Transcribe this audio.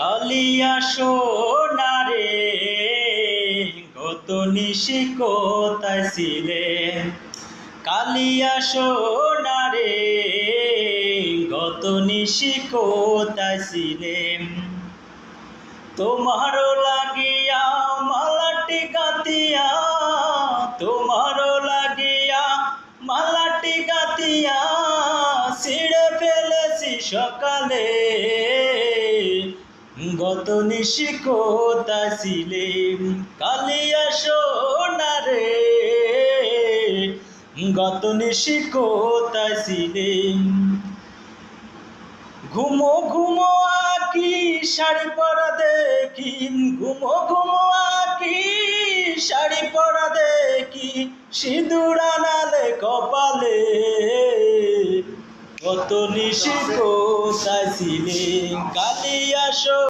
কালিয়া সোনারে গত নিশি কোথায় ছিলে? কালিয়া সোনারে গত নিশি কোথায় ছিলে? তোমারও লাগিয়া মালাটি গাতিয়া, তোমারও লাগিয়া মালাটি গাতিয়া ছিঁড়ে ফেলেছি সকালে। গত নিশি কোথায় ছিলে? কালিয়া সোনারে গত নিশি কোথায় ছিলে? ঘুমো ঘুমো আঁকি শাড়ি পরা দেখি, ঘুমো ঘুমো আঁকি শাড়ি পরা দেখি, সিঁদুর আনালে কপালে। গত নিশি কোথায় ছিলে? কালিয়া